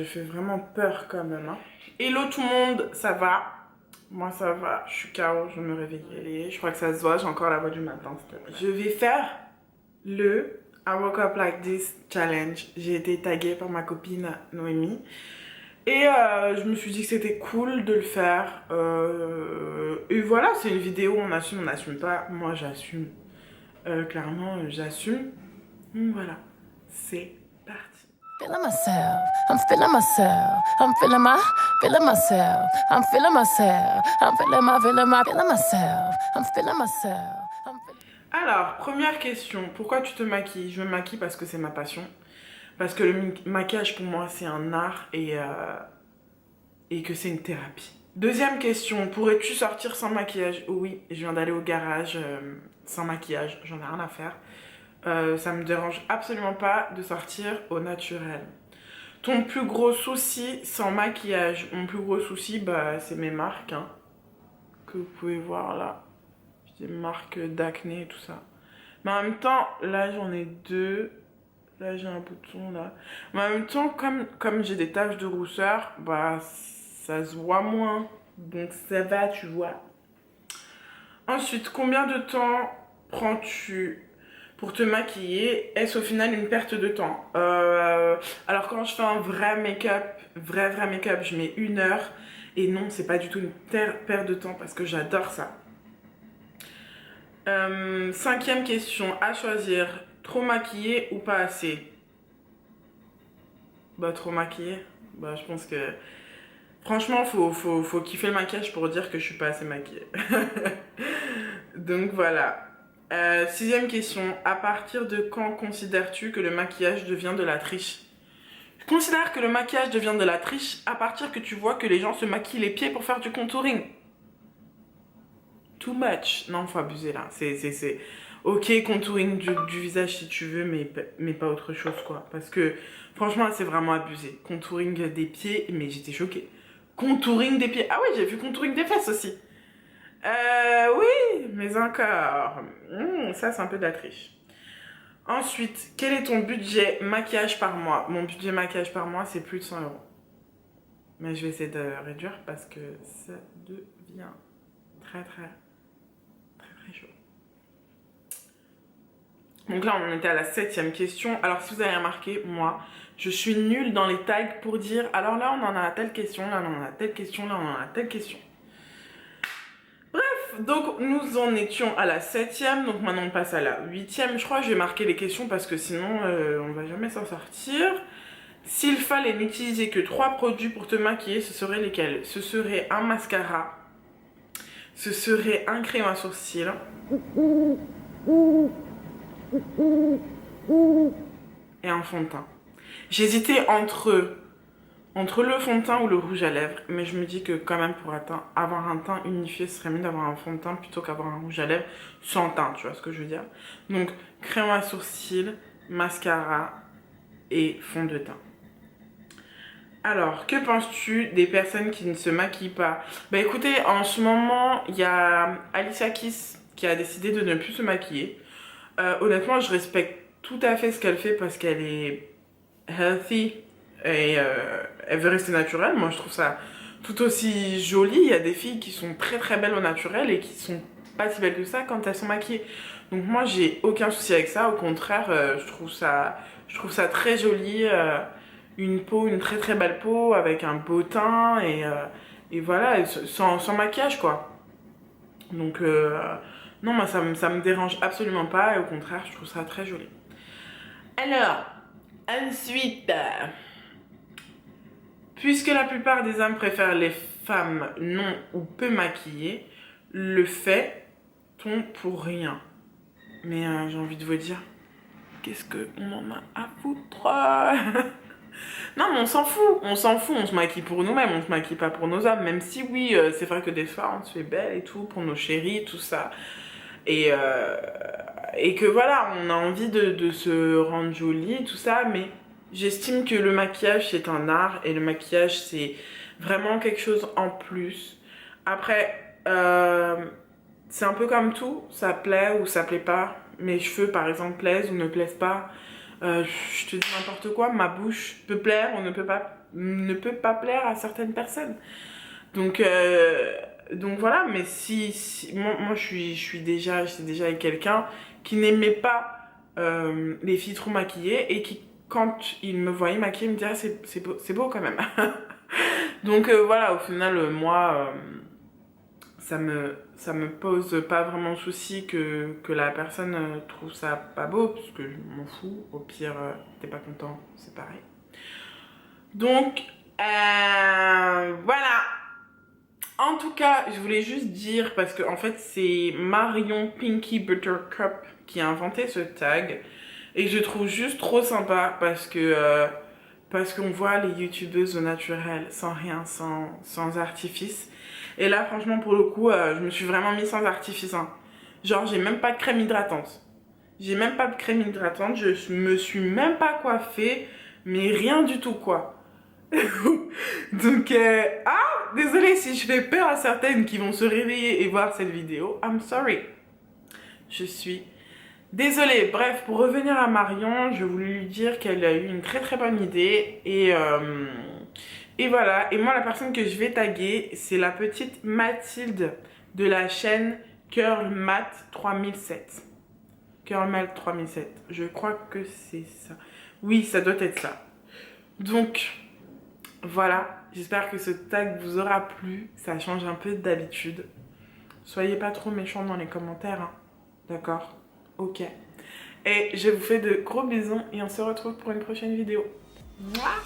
fais vraiment peur quand même. Hein. Hello tout le monde, ça va? Moi ça va, je suis KO, je vais me réveiller. Je crois que ça se voit, j'ai encore la voix du matin. Je vais faire le I Woke Up Like This Challenge. J'ai été taguée par ma copine Noémie. Et je me suis dit que c'était cool de le faire. Et voilà, c'est une vidéo, on n'assume pas. Moi j'assume. Clairement, j'assume. Donc voilà, c'est parti. Feeling myself, I'm feeling myself, I'm feeling myself, I'm feeling myself, I'm feeling myself, I'm feeling myself. Alors, première question, pourquoi tu te maquilles? Je me maquille parce que c'est ma passion. Parce que le maquillage pour moi c'est un art et que c'est une thérapie. Deuxième question, pourrais-tu sortir sans maquillage? Oui, je viens d'aller au garage sans maquillage, j'en ai rien à faire. Ça me dérange absolument pas de sortir au naturel. Ton plus gros souci sans maquillage? Mon plus gros souci, bah, c'est mes marques, hein, que vous pouvez voir là. J'ai des marques d'acné et tout ça. Mais en même temps, là j'en ai deux. Là j'ai un bouton là. Mais en même temps, comme j'ai des taches de rousseur, bah ça se voit moins. Donc ça va, tu vois. Ensuite, combien de temps prends-tu pour te maquiller? Est-ce au final une perte de temps? Alors quand je fais un vrai make-up, vrai make-up, je mets 1 heure. Et non, c'est pas du tout une perte de temps parce que j'adore ça. Cinquième question, à choisir, trop maquillée ou pas assez? Bah trop maquillée. Bah je pense que franchement faut kiffer le maquillage pour dire que je suis pas assez maquillée. Donc voilà. Sixième question, à partir de quand considères-tu que le maquillage devient de la triche? Je considère que le maquillage devient de la triche à partir que tu vois que les gens se maquillent les pieds pour faire du contouring. Too much. Non, faut abuser là. C'est... Ok, contouring du visage si tu veux, mais pas autre chose quoi. Parce que franchement, c'est vraiment abusé. Contouring des pieds, mais j'étais choquée. Contouring des pieds. Ah oui, j'ai vu contouring des fesses aussi. Oui, mais encore. Ça, c'est un peu de la triche. Ensuite, quel est ton budget maquillage par mois? Mon budget maquillage par mois, c'est plus de 100 euros. Mais je vais essayer de réduire parce que ça devient très chaud. Donc là, on était à la 7e question. Alors, si vous avez remarqué, moi, je suis nulle dans les tags pour dire alors là, on en a telle question, là, on en a telle question, là, on en a telle question. Bref, donc nous en étions à la 7e, donc maintenant on passe à la 8e. Je crois que je vais marquer les questions parce que sinon, on va jamais s'en sortir. S'il fallait n'utiliser que 3 produits pour te maquiller, ce seraient lesquels? Ce serait un mascara, ce serait un crayon à sourcils et un fond de teint. J'hésitais entre le fond de teint ou le rouge à lèvres, mais je me dis que quand même pour avoir un teint unifié, ce serait mieux d'avoir un fond de teint plutôt qu'avoir un rouge à lèvres sans teint, tu vois ce que je veux dire? Donc crayon à sourcils, mascara et fond de teint. Alors, que penses-tu des personnes qui ne se maquillent pas? Bah écoutez, en ce moment, il y a Alicia Keys qui a décidé de ne plus se maquiller. Honnêtement, je respecte tout à fait ce qu'elle fait parce qu'elle est healthy et elle veut rester naturelle. Moi, je trouve ça tout aussi joli. Il y a des filles qui sont très belles au naturel et qui sont pas si belles que ça quand elles sont maquillées. Donc moi, j'ai aucun souci avec ça. Au contraire, je trouve ça très joli. Une très belle peau avec un beau teint et voilà, sans maquillage quoi. Donc non, moi ça me dérange absolument pas et au contraire, je trouve ça très joli. Alors, ensuite, puisque la plupart des hommes préfèrent les femmes non ou peu maquillées, le fait-on pour rien? Mais j'ai envie de vous dire, qu'est-ce qu'on en a à foutre? Non, mais on s'en fout, on se maquille pour nous-mêmes, on se maquille pas pour nos hommes, même si oui, c'est vrai que des fois on se fait belle et tout, pour nos chéris, tout ça. Et que voilà, on a envie de se rendre jolie, tout ça, mais j'estime que le maquillage c'est un art et le maquillage c'est vraiment quelque chose en plus. Après, c'est un peu comme tout, ça plaît ou ça plaît pas. Mes cheveux par exemple plaisent ou ne plaisent pas. Je te dis n'importe quoi, ma bouche peut plaire ou ne peut pas plaire à certaines personnes. Donc voilà, mais moi j'étais déjà avec quelqu'un qui n'aimait pas les filles trop maquillées et qui, quand il me voyait maquillée, me disait ah, c'est beau quand même. Donc voilà, au final, moi, ça me pose pas vraiment de souci que la personne trouve ça pas beau, parce que je m'en fous. Au pire, t'es pas content, c'est pareil. Donc, voilà. En tout cas, je voulais juste dire, parce que en fait, c'est Marion Pinky Buttercup qui a inventé ce tag. Et je trouve juste trop sympa parce qu'on voit les youtubeuses au naturel, sans rien, sans artifice. Et là, franchement, pour le coup, je me suis vraiment mis sans artifice. Hein. Genre, j'ai même pas de crème hydratante. J'ai même pas de crème hydratante, je me suis même pas coiffée, mais rien du tout, quoi. Donc, désolée si je fais peur à certaines qui vont se réveiller et voir cette vidéo. I'm sorry. Je suis désolée. Bref, pour revenir à Marion, je voulais lui dire qu'elle a eu une très très bonne idée. Et voilà. Et moi, la personne que je vais taguer, c'est la petite Mathilde de la chaîne Curl Math 3007. Curl Math 3007. Je crois que c'est ça. Oui, ça doit être ça. Donc, voilà. J'espère que ce tag vous aura plu. Ça change un peu d'habitude. Soyez pas trop méchants dans les commentaires. Hein. D'accord? Ok. Et je vous fais de gros bisous et on se retrouve pour une prochaine vidéo. Mouah.